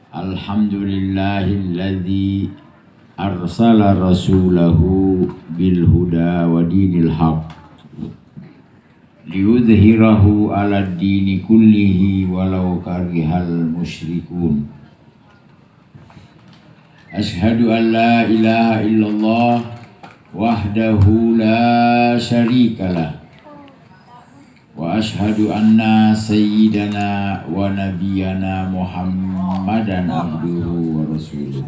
Alhamdulillahilladzi arsala rasulahu bil huda wa dinil haq liyudhhirahu ala dini kullihi walau karihal musyrikun. Ashhadu an la ilaha illallah wahdahu la syarikalah wa ashhadu anna sayyidana wa nabiyyana Muhammadan abduhu wa rasuluh.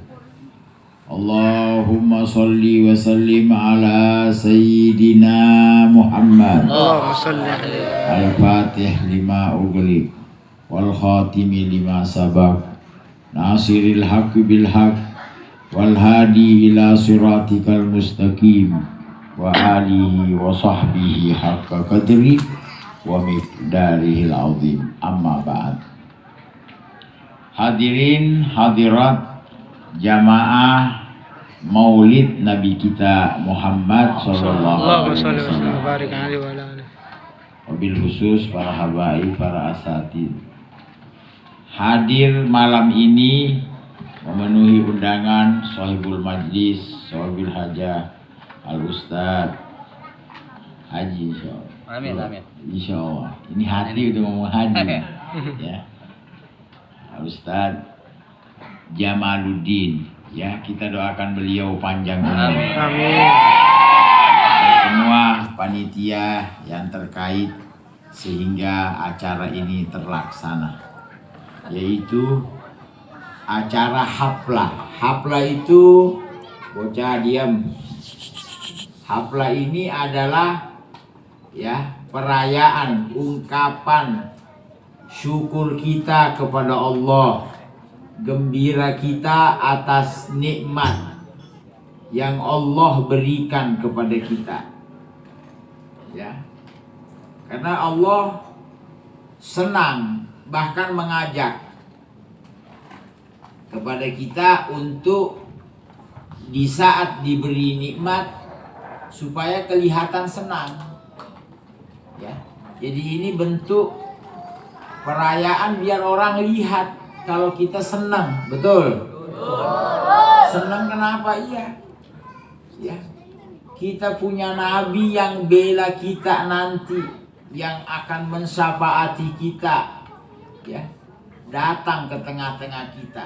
Allahumma salli wa sallim ala sayyidina Muhammad. Allahumma salli Al-Fatih lima ughliq wal khatimi lima sabaq nasiril haqqi bil haqq wal hadi ila siratikal mustaqim wa alihi wa sahbihi haqqa qadri wa miqdarihil azim. Amma ba'd. Hadirin hadirat jamaah Maulid Nabi kita Muhammad sallallahu alaihi wasallam. Wabil khusus para habaib, para asatid hadir malam ini memenuhi undangan Sohibul Majlis, Sohibul Hajah Al-Ustadz Haji insyaallah. Amin, amin. Insyaallah. Ini hati udah ngomong haji. Ya. Ustadz Jamaluddin, ya, kita doakan beliau panjang umur. Amin. Amin. Semua panitia yang terkait sehingga acara ini terlaksana, yaitu acara haflah. Haflah itu bocah diam. Haflah ini adalah perayaan, ungkapan syukur kita kepada Allah, gembira kita atas nikmat yang Allah berikan kepada kita. Ya. Karena Allah senang, bahkan mengajak kepada kita untuk di saat diberi nikmat supaya kelihatan senang. Ya. Jadi ini bentuk perayaan biar orang lihat kalau kita senang, betul? Senang kenapa? Iya. Ya. Kita punya nabi yang bela kita nanti, yang akan mensyafaati kita, ya, datang ke tengah-tengah kita.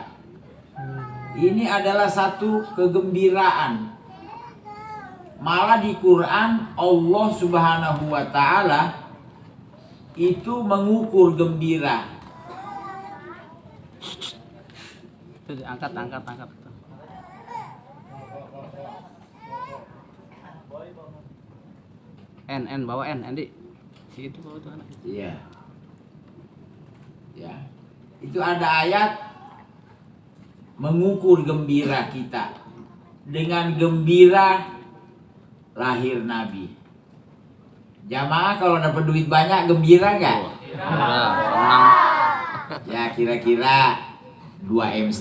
Ini adalah satu kegembiraan. Malah di Quran Allah Subhanahu wa taala itu mengukur gembira. Angkat. Bawa Andy. Si itu bawa tuh anak. Iya. Ya. Itu ada ayat mengukur gembira kita. Dengan gembira lahir Nabi. Jamaah kalau dapat duit banyak gembira nggak? Senang. Ya kira-kira 2,5 M.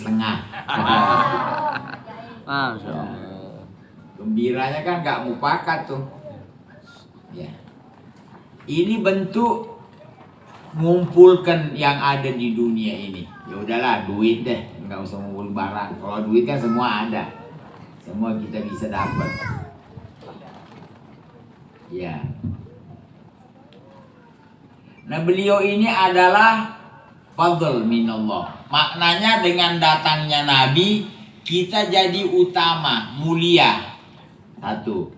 Masya Allah. Gembiranya kan nggak mufakat tuh. Ya. Ini bentuk ngumpulkan yang ada di dunia ini. Ya udahlah, duit deh, nggak usah ngumpul barang. Kalau duit kan semua ada, semua kita bisa dapat. Ya. Nah, beliau ini adalah fadl minallah. Maknanya dengan datangnya Nabi kita jadi utama, mulia. Satu.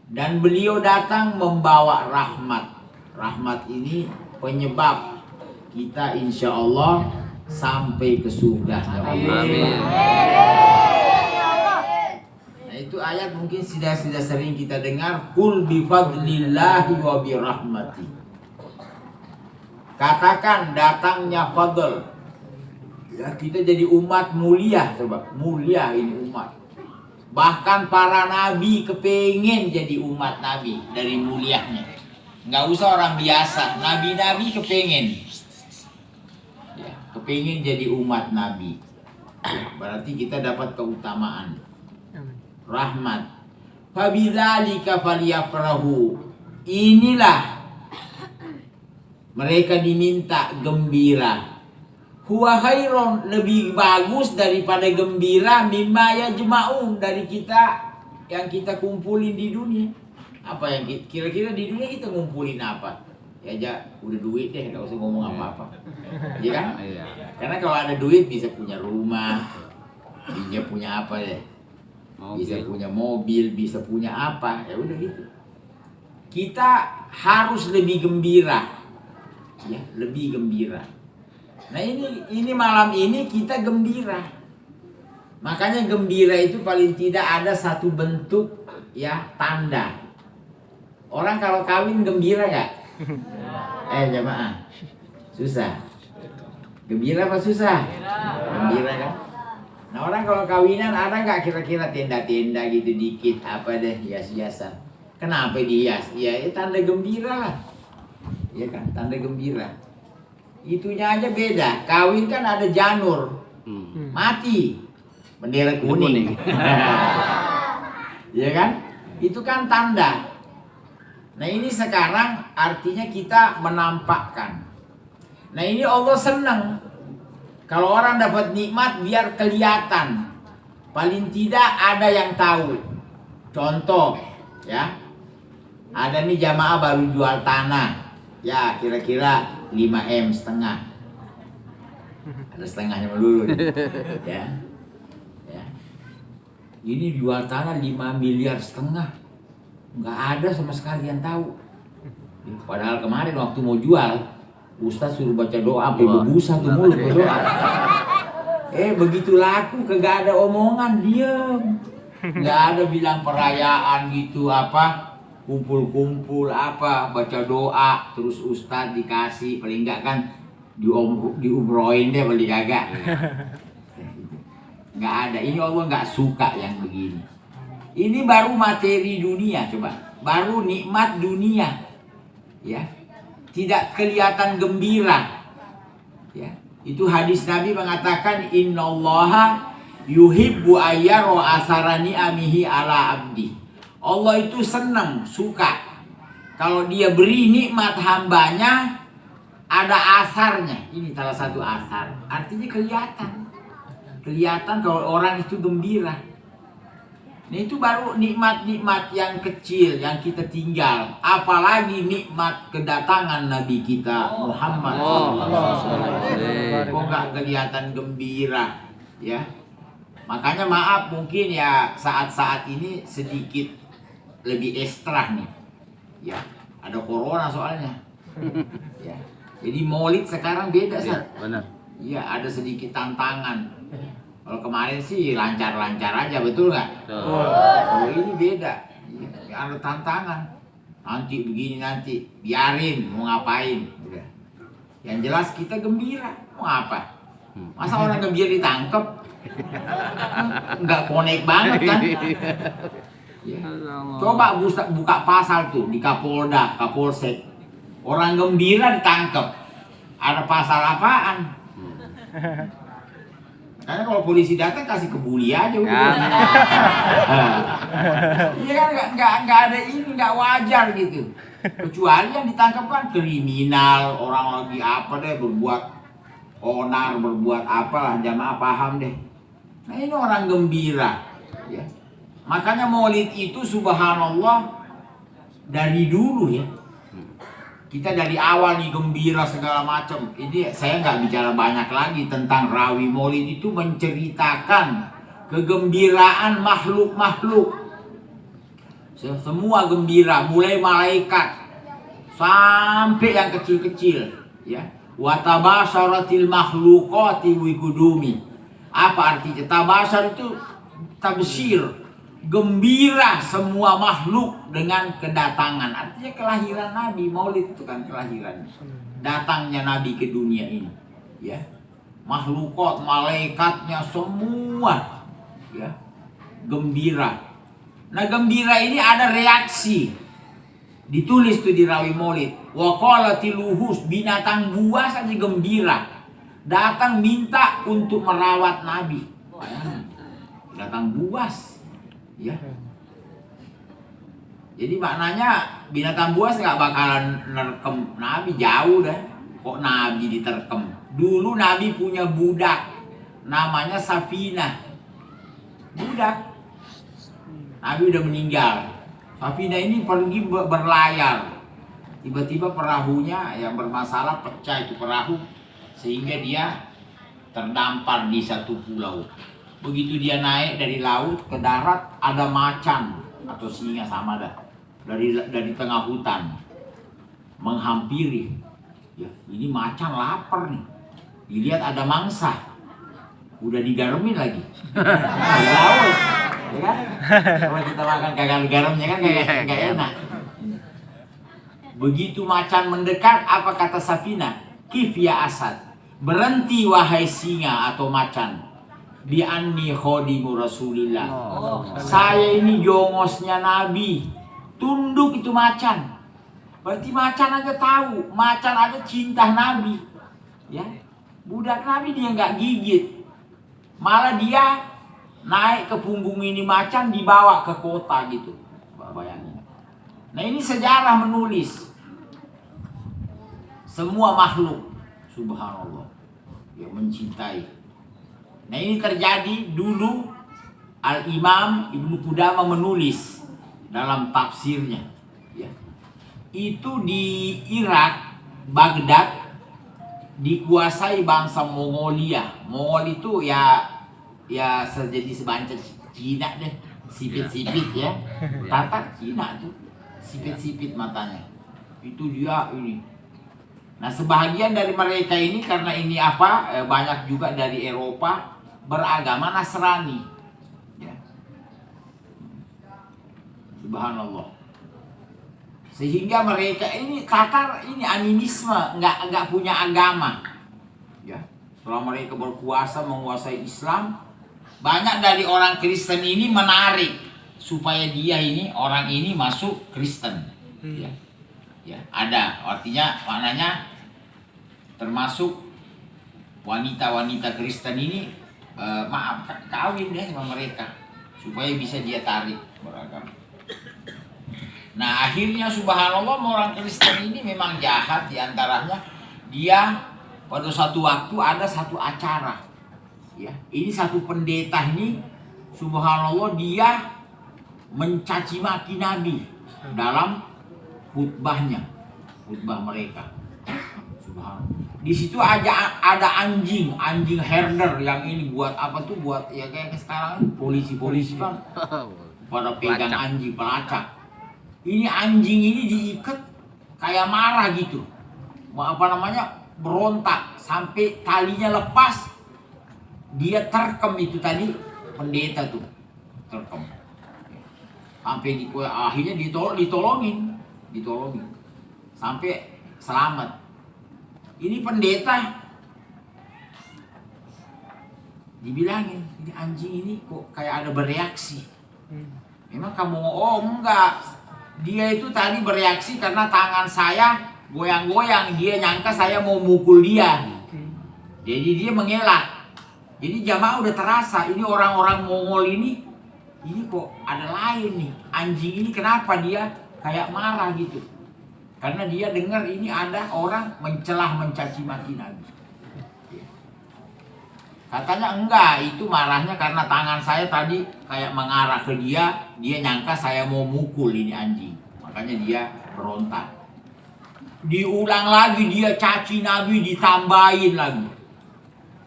Dan beliau datang membawa rahmat. Rahmat ini penyebab kita insya Allah sampai ke surganya Allah. Amin. Nah, itu ayat mungkin sudah sering kita dengar. Qul bi fadlillahi wa bi rahmati. Katakan datangnya fadl. Ya, kita jadi umat mulia, coba. Mulia ini umat. Bahkan para nabi kepengen jadi umat nabi dari mulianya. Nggak usah orang biasa, nabi-nabi kepengen. Ya, kepengen jadi umat nabi. Berarti kita dapat keutamaan. Rahmat. Fabidzalika falyafrahu. Inilah mereka diminta gembira. huwa khairon, lebih bagus daripada gembira, mimma yajma'un, dari kita yang kita kumpulin di dunia. Apa yang kira-kira di dunia kita ngumpulin apa? Ya aja udah duit deh, nggak usah ngomong apa-apa. Iya kan? Iya. Karena kalau ada duit bisa punya rumah, bisa punya apa ya? Bisa punya mobil, bisa punya apa? Ya udah gitu. Kita harus lebih gembira, ya, lebih gembira. Nah ini malam ini kita gembira. Makanya gembira itu paling tidak ada satu bentuk ya tanda. Orang kalau kawin gembira nggak? Jamaah, susah. Gembira apa susah? Gembira kan? Nah orang kalau kawinan ada nggak kira-kira tenda-tenda gitu dikit apa deh hias-hiasan? Kenapa dihias? Ya tanda gembira lah. Ya kan, tanda gembira. Itunya aja beda. Kawin kan ada janur, mati, bendera kuning. Ya kan? Itu kan tanda. Nah ini sekarang artinya kita menampakkan. Nah ini Allah senang kalau orang dapat nikmat biar kelihatan. Paling tidak ada yang tahu. Contoh ya, ada nih jamaah baru jual tanah. Ya kira-kira 5M setengah. Ada setengahnya melulu nih. Ya. Ya. Ini jual tanah 5 miliar setengah. Nggak ada sama sekali yang tahu. Padahal kemarin waktu mau jual, Ustaz suruh baca doa sampai berbusa tuh mulut berdoa. Begitu laku kagak ada omongan, diem. Nggak ada bilang perayaan gitu apa, kumpul-kumpul apa, baca doa, terus Ustaz dikasih, paling enggak kan diumrohin deh paling kagak. Nggak ada, ini Allah nggak suka yang begini. Ini baru materi dunia, coba. Baru nikmat dunia. Ya. Tidak kelihatan gembira. Ya. Itu hadis Nabi mengatakan innallaha yuhibbu ayyara asarani amihi ala abdi. Allah itu senang, suka kalau dia beri nikmat hambanya ada asarnya. Ini salah satu asar. Artinya kelihatan. Kelihatan kalau orang itu gembira. Nah itu baru nikmat-nikmat yang kecil yang kita tinggal. Apalagi nikmat kedatangan Nabi kita Muhammad SAW. Kok gak kelihatan gembira ya? Makanya maaf mungkin ya saat-saat ini sedikit lebih ekstra nih. Ya, ada corona soalnya. Ya. Jadi Maulid sekarang beda sih. Benar. Iya, ada sedikit tantangan. Kalau kemarin sih lancar-lancar aja, betul nggak? Kalau ini beda, ada tantangan. Nanti begini nanti, biarin mau ngapain. Udah. Yang jelas kita gembira, mau apa? Masa orang gembira ditangkep? Nggak connect banget kan? Ya. Coba buka pasal tuh di Kapolda, Kapolsek. Orang gembira ditangkep. Ada pasal apaan? Karena kalau polisi datang kasih kebuli aja udah. Iya kan nggak ada ini, nggak wajar gitu. Kecuali yang ditangkap kan kriminal, orang lagi apa deh berbuat onar, berbuat apalah, jamaah paham deh. Nah ini orang gembira, ya. Makanya Maulid itu subhanallah dari dulu ya. Kita dari awal nih gembira segala macam. Ini saya nggak bicara banyak lagi tentang rawi Maulid, itu menceritakan kegembiraan makhluk-makhluk. Semua gembira, mulai malaikat sampai yang kecil-kecil. Ya, watabasharatil makhluqati wikudumi. Apa artinya? Tabashar itu tabsyir, gembira semua makhluk dengan kedatangan. Artinya kelahiran Nabi. Maulid itu kan kelahiran, datangnya Nabi ke dunia ini. Ya, makhlukat, malaikatnya semua ya gembira. Nah gembira ini ada reaksi. Ditulis tuh di rawi Maulid. Wa qalatil luhus, binatang buas aja gembira. Datang minta untuk merawat Nabi. Binatang buas. Ya. Jadi maknanya binatang buas nggak bakalan nerkem Nabi, jauh dah. kok Nabi diterkem. Dulu Nabi punya budak namanya Safinah. Budak. Nabi udah meninggal. Safinah ini pergi berlayar. Tiba-tiba perahunya yang bermasalah, pecah itu perahu, sehingga dia terdampar di satu pulau. Begitu dia naik dari laut ke darat, ada macan atau singa sama dah dari tengah hutan menghampiri. Ya, ini macan lapar nih. Dilihat ada mangsa, udah digaremin lagi. Di laut, ya kan? Kalau kita makan kagak garamnya kan nggak enak. Begitu macan mendekat, apa kata Safinah? Kif ya Asad, berhenti wahai singa atau macan. Bi anni khodimu Rasulillah. Saya ini jongosnya Nabi. Tunduk itu macan. Berarti macan aja tahu, macan aja cinta Nabi. Ya, budak Nabi dia nggak gigit. Malah dia naik ke punggung ini macan, dibawa ke kota gitu. Bayangin. Nah ini sejarah menulis. Semua makhluk, subhanallah, yang mencintai. Nah ini terjadi dulu. Al-Imam Ibnu Qudamah menulis dalam tafsirnya. Ya. Itu di Irak, Baghdad, dikuasai bangsa Mongolia. Mongol itu ya jadi sebanca Cina deh, sipit-sipit ya. Tatar Cina tuh, sipit-sipit matanya. Itu dia ini. Nah sebahagian dari mereka ini karena ini banyak juga dari Eropa beragama Nasrani. Ya. Subhanallah. Sehingga mereka ini Tatar ini animisme, nggak punya agama. Ya. Setelah mereka berkuasa menguasai Islam, banyak dari orang Kristen ini menarik supaya orang ini masuk Kristen. Ya. Ya, ada artinya maknanya termasuk wanita-wanita Kristen ini kawin deh sama mereka supaya bisa dia tarik beragama. Nah akhirnya subhanallah orang Kristen ini memang jahat, diantaranya dia pada suatu waktu ada satu acara. Ya, ini satu pendeta ini subhanallah dia mencaci maki Nabi dalam khutbah mereka. Subhanallah. Di situ ada anjing herder yang ini buat apa tuh, buat ya kayak sekarang polisi kan pada pegang anjing pelacak. Ini anjing ini diikat kayak marah gitu. Berontak sampai talinya lepas. Dia terkem itu tadi pendeta tuh. Terkem. Sampai akhirnya ditolongin sampai selamat. Ini pendeta dibilangin, ini anjing ini kok kayak ada bereaksi. Memang kamu enggak. Dia itu tadi bereaksi karena tangan saya goyang-goyang, dia nyangka saya mau mukul dia. Jadi dia mengelak. Jadi jamaah udah terasa ini orang-orang Mongol ini kok ada lain nih. Anjing ini kenapa dia kayak marah gitu? Karena dia dengar ini ada orang mencaci maki Nabi. Katanya enggak, itu marahnya karena tangan saya tadi kayak mengarah ke dia nyangka saya mau mukul ini anjing. Makanya dia berontak. Diulang lagi dia caci Nabi, ditambahin lagi.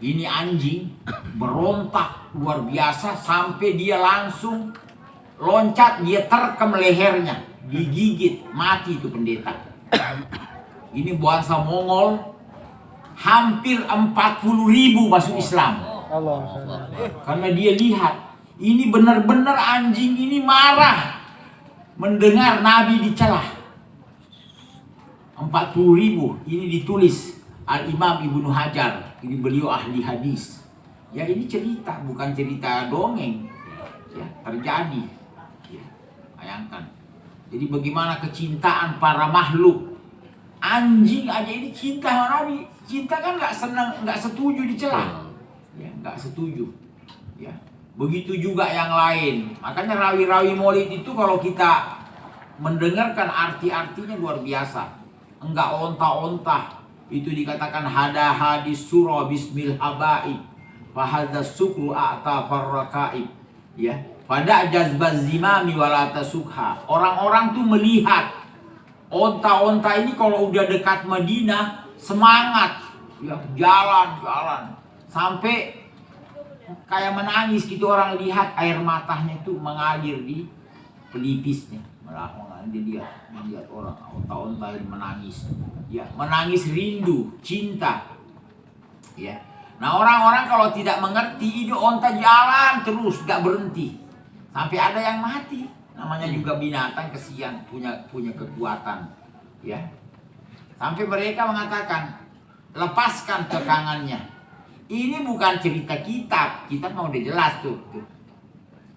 Ini anjing berontak luar biasa sampai dia langsung loncat, dia terkem lehernya, digigit, mati itu pendeta. Ini bangsa Mongol hampir 40.000 masuk Islam. Karena dia lihat ini benar-benar anjing ini marah mendengar Nabi dicela. 40.000 ini ditulis Al-Imam Ibnu Hajar. Ini beliau ahli hadis. Ya ini cerita, bukan cerita dongeng. Ya, terjadi. Ya, bayangkan. Jadi bagaimana kecintaan para makhluk. Anjing aja ini cinta sama Nabi. Cinta kan nggak senang, nggak setuju dicela. Ya, nggak setuju. Ya, begitu juga yang lain. Makanya rawi-rawi Maulid itu kalau kita mendengarkan arti-artinya luar biasa. Enggak onta-onta. itu dikatakan hada hadis surah bismil habaib fahadza sukru a'ta farraqaib, ya. Pada jazbaz zimami walata sukha. Orang-orang tuh melihat onta-onta ini kalau udah dekat Madinah semangat, ya, jalan-jalan sampai kayak menangis gitu, orang lihat air matanya itu mengalir di pelipisnya. Dia lihat orang onta-onta ini menangis, ya, menangis rindu, cinta, ya. Nah, orang-orang kalau tidak mengerti, ini onta jalan terus gak berhenti sampai ada yang mati. Namanya juga binatang, kesian, punya kekuatan, ya. Sampai mereka mengatakan, lepaskan kekangannya. Ini bukan cerita kitab mau udah jelas tuh.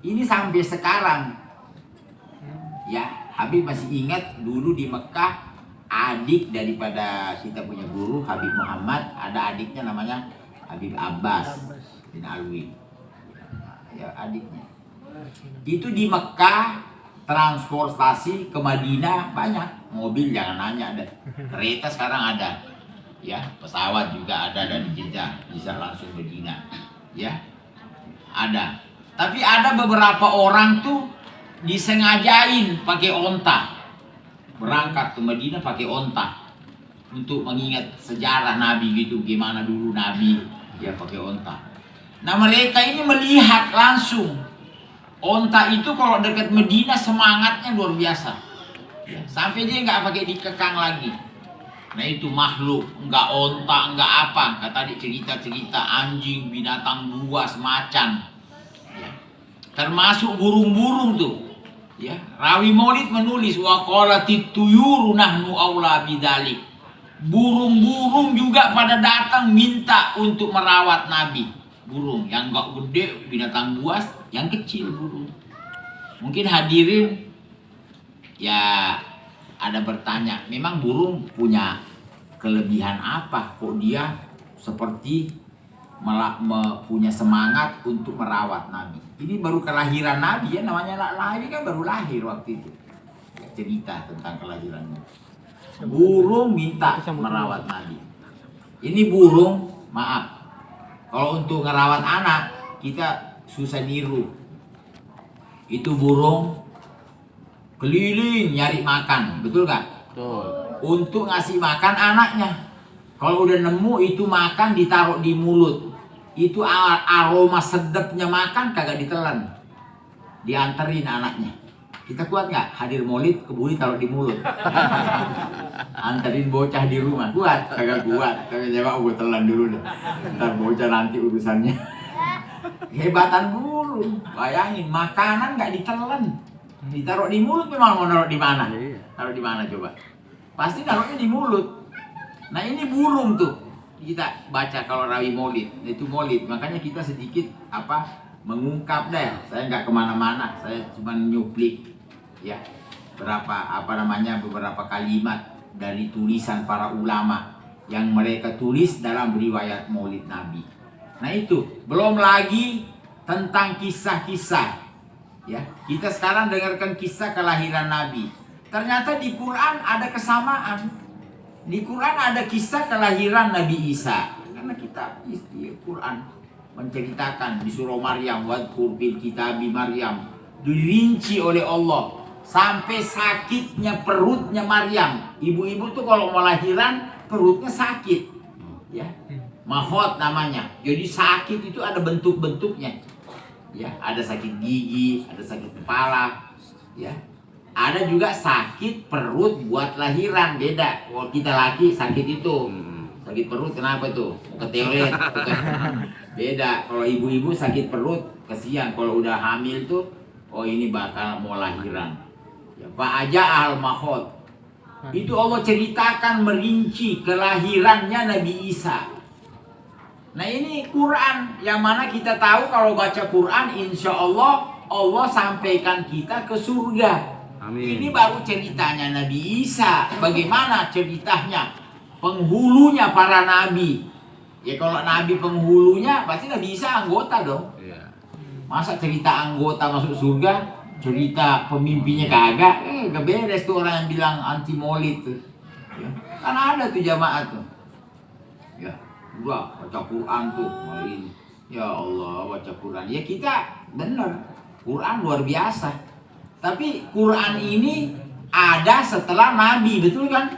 Ini sampai sekarang, ya. Habib masih ingat dulu di Mekah, adik daripada kita punya guru Habib Muhammad, ada adiknya namanya Habib Abbas bin Alwi, ya, adiknya. Itu di Mekah transportasi ke Madinah banyak, mobil jangan nanya ada, kereta sekarang ada, ya, pesawat juga ada dari Jeddah bisa langsung Madinah, ya, ada. Tapi ada beberapa orang tuh disengajain pakai onta, berangkat ke Madinah pakai onta untuk mengingat sejarah Nabi gitu, gimana dulu Nabi, ya, pakai onta. Nah, mereka ini melihat langsung onta itu kalau dekat Medina semangatnya luar biasa, ya, sampai dia nggak pakai dikekang lagi. Nah, itu makhluk, nggak onta, nggak apa, kata dia cerita-cerita anjing, binatang buas, macan, ya, termasuk burung-burung tuh, ya. Rawi Maulid menulis wa qalatit tuyuru nahnu aula bidzalik. Burung-burung juga pada datang minta untuk merawat Nabi. Burung yang enggak gede, binatang buas, yang kecil burung. Mungkin hadirin ya ada bertanya, memang burung punya kelebihan apa kok dia seperti punya semangat untuk merawat Nabi? Ini baru kelahiran Nabi, ya, namanya Nabi kan baru lahir waktu itu, ya, cerita tentang kelahirannya. Burung minta merawat Nabi. Ini burung, maaf, kalau untuk ngerawat anak kita susah niru. Itu burung keliling nyari makan, betul gak? Betul. Untuk ngasih makan anaknya. Kalau udah nemu itu makan ditaruh di mulut. Itu aroma sedapnya makan kagak ditelan. Dianterin anaknya. Kita kuat nggak hadir Maulid kebuli taruh di mulut? Anterin bocah di rumah, kuat? Kagak kuat. Kagak jawab, gue telan dulu deh. Ntar bocah nanti urusannya. Hebatan burung. Bayangin makanan nggak ditelan, ditaruh di mulut. Memang mau naruh di mana? Taruh di mana coba? Pasti taruhnya di mulut. Nah, ini burung tuh kita baca kalau Rawi Maulid, itu Maulid. Makanya kita sedikit mengungkap deh. Saya nggak kemana-mana, saya cuma nyuplik, ya, beberapa kalimat dari tulisan para ulama yang mereka tulis dalam riwayat Maulid Nabi. Nah, itu belum lagi tentang kisah-kisah, ya. Kita sekarang dengarkan kisah kelahiran Nabi. Ternyata di Quran ada kesamaan. Di Quran ada kisah kelahiran Nabi Isa. Karena kita Quran menceritakan di surah Maryam, wadkur fil kitabi Maryam, dirinci oleh Allah sampai sakitnya perutnya Maryam. Ibu-ibu tuh kalau mau lahiran perutnya sakit, ya, mahot namanya. Jadi sakit itu ada bentuk-bentuknya, ya, ada sakit gigi, ada sakit kepala, ya. Ada juga sakit perut buat lahiran, beda. Kalau kita laki sakit itu, sakit perut kenapa tuh? Mau ke toilet, beda. Kalau ibu-ibu sakit perut, kesian. Kalau udah hamil tuh, oh ini bakal mau lahiran. Ya, Pak aja al-mahod. Itu Allah ceritakan merinci kelahirannya Nabi Isa. Nah, ini Quran yang mana kita tahu kalau baca Quran, insya Allah Allah sampaikan kita ke surga. Amin. Ini baru ceritanya Nabi Isa. Bagaimana ceritanya? Penghulunya para nabi. Ya, kalau nabi penghulunya, pasti Nabi Isa anggota dong. Iya. Masa cerita anggota masuk surga, cerita pemimpinnya kagak? Gak beres tuh orang yang bilang anti maulid tuh. Ya. Kan ada tuh jamaah tuh. Udah baca Quran tuh. Ini. Ya Allah, baca Quran. Ya kita bener, Quran luar biasa. Tapi Quran ini ada setelah Nabi, betul kan?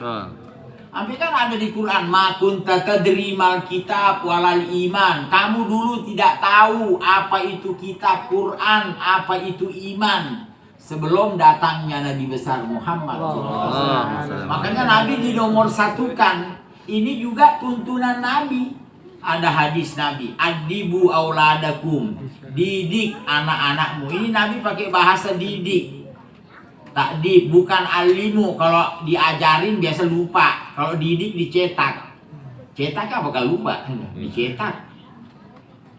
Sampai kan ada di Quran, ma kunta tadri mal kitab walal iman. Kamu dulu tidak tahu apa itu kitab Quran, apa itu iman sebelum datangnya Nabi besar Muhammad SAW. Makanya Nabi dinomor satukan. Ini juga tuntunan Nabi. Ada hadis Nabi, adibu auladakum, didik anak-anakmu. Ini Nabi pakai bahasa didik. Takdib, bukan alimu. Kalau diajarin biasa lupa. Kalau didik dicetak. Cetak apakah lupa? Dicetak.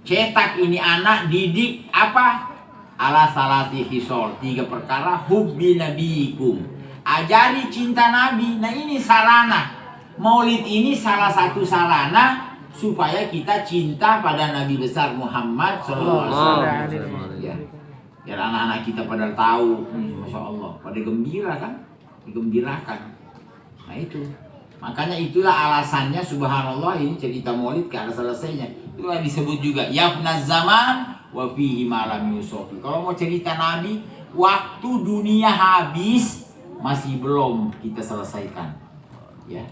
Cetak ini anak, didik apa? Ala salati hisol. 3 perkara, hubbi nabiikum. Ajari cinta Nabi. Nah ini sarana. Maulid ini salah satu sarana supaya kita cinta pada Nabi besar Muhammad SAW. Ya. Biar anak-anak kita pada tahu, Masya Allah, pada gembira kan, digembirakan. Nah itu, makanya itulah alasannya subhanallah ini cerita maulid gak ada selesainya. Itulah disebut juga yafnaz zaman wa fihi ma lam yusofi. Kalau mau cerita Nabi, waktu dunia habis masih belum kita selesaikan. Ya,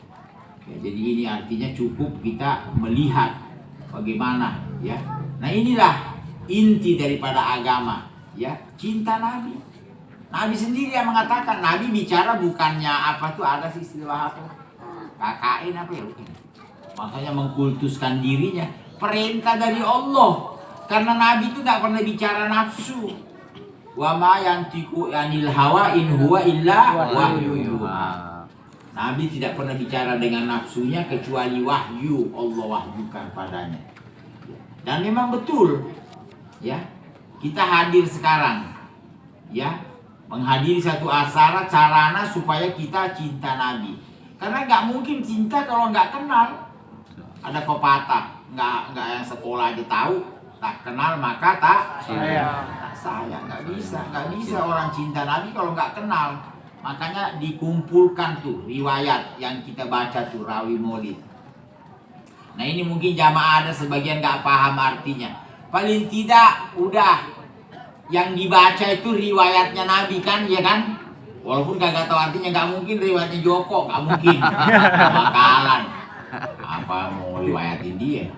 jadi ini artinya cukup kita melihat bagaimana ya. Nah inilah inti daripada agama. Ya, cinta Nabi. Nabi sendiri yang mengatakan, Nabi bicara bukannya apa tuh ada sih istilah apa? KKN apa ya? Makanya mengkultuskan dirinya. Perintah dari Allah. Karena Nabi itu tidak pernah bicara nafsu. Wa ma yantiqu anil hawa in huwa illa wahyu yuha. Nabi tidak pernah bicara dengan nafsunya kecuali wahyu Allah wahyukan padanya. Dan memang betul. Ya. Kita hadir sekarang, ya, menghadiri satu acara sarana supaya kita cinta Nabi. Karena nggak mungkin cinta kalau nggak kenal. Ada pepatah, nggak yang sekolah aja tahu, tak kenal maka tak sayang. Nggak bisa orang cinta Nabi kalau nggak kenal. Makanya dikumpulkan tuh riwayat yang kita baca tuh rawi maulid. Nah ini mungkin jamaah ada sebagian nggak paham artinya. Paling tidak udah yang dibaca itu riwayatnya Nabi kan, ya kan? Walaupun kagak tahu artinya, nggak mungkin riwayatnya Joko, nggak mungkin. Bakalan. Apa mau riwayatin dia?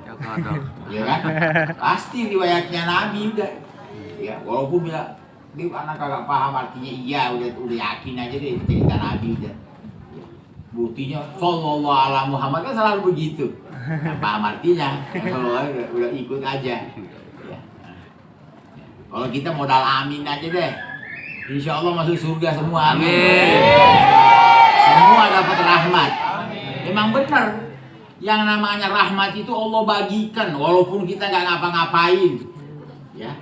Ya kan? Pasti riwayatnya Nabi udah. Ya, walaupun bilang dia anak kagak paham artinya, iya udah yakin aja deh cerita Nabi udah. Buktinya sallallahu alaihi Muhammad kan selalu begitu. Nggak paham artinya, kalau udah ikut aja. Kalau kita modal amin aja deh, insya Allah masuk surga semua. Amin. Semua dapat rahmat. Emang benar, yang namanya rahmat itu Allah bagikan, walaupun kita nggak ngapa-ngapain. Ya,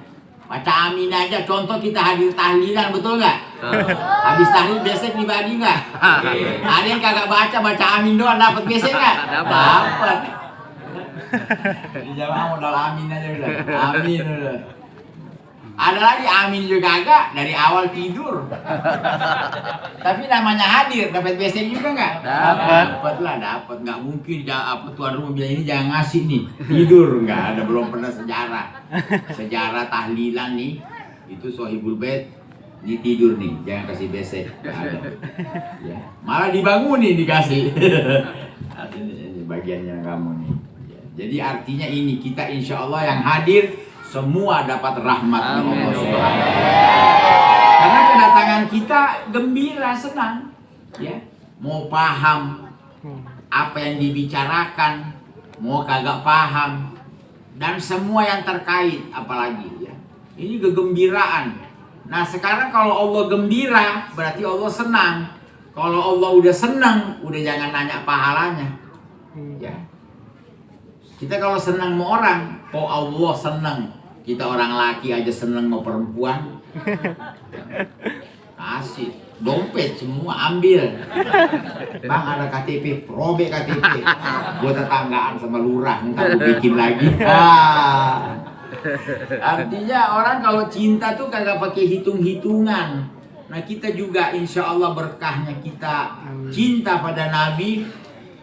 baca amin aja. Contoh kita hadir tahlilan, betul nggak? Habis tahlil besek dibagi nggak? Ada yang kagak baca amin doang dapat besek nggak? Dapat. Jamaah modal amin aja udah. Amin udah. Ada lagi amin juga agak dari awal tidur. Tapi namanya hadir, dapat BC juga nggak? Dapat. Nggak mungkin apa tuan rumah bilang ini jangan ngasih nih tidur, nggak ada, belum pernah sejarah tahlilan nih. Itu Sohibul Bait ini tidur nih, jangan kasih BC. Ada. Ya. Malah dibangunin dikasih. Ini bagiannya kamu nih. Ya. Jadi artinya ini kita insya Allah yang hadir semua dapat rahmat dari Allah Subhanahu wa Ta'ala. Karena kedatangan kita gembira, senang, ya. Mau paham apa yang dibicarakan, mau kagak paham, dan semua yang terkait, apalagi ya. Ini kegembiraan. Nah sekarang kalau Allah gembira, berarti Allah senang. Kalau Allah udah senang, udah jangan nanya pahalanya, ya. Kita kalau senang sama orang, kok Allah senang. Kita orang laki aja senang sama perempuan. Asik. Dompet semua ambil. Bang ada KTP, robek KTP. Gua tetanggaan sama lurah, ntar gua bikin lagi. Artinya orang kalau cinta tuh kagak pakai hitung-hitungan. Nah kita juga insya Allah berkahnya kita cinta pada Nabi.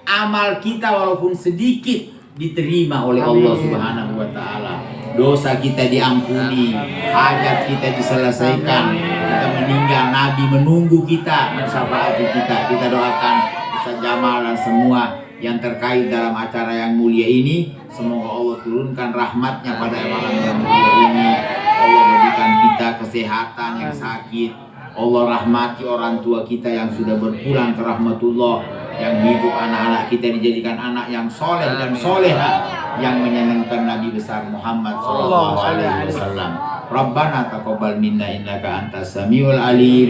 Amal kita walaupun sedikit diterima oleh Allah Subhanahu wa taala. Dosa kita diampuni, hajat kita diselesaikan. Kita meninggal, Nabi menunggu kita, mensyafaati kita. Kita doakan Ustaz Jamal dan semua yang terkait dalam acara yang mulia ini. Semoga Allah turunkan rahmatnya pada malam yang mulia ini. Allah berikan kita kesehatan yang sakit. Allah rahmati orang tua kita yang sudah berpulang ke rahmatullah. Yang hidup anak-anak kita dijadikan anak yang soleh dan soleha, yang menyenangkan Nabi besar Muhammad sallallahu alaihi wasallam. Rabbana taqabbal minna innaka antas samiul alim.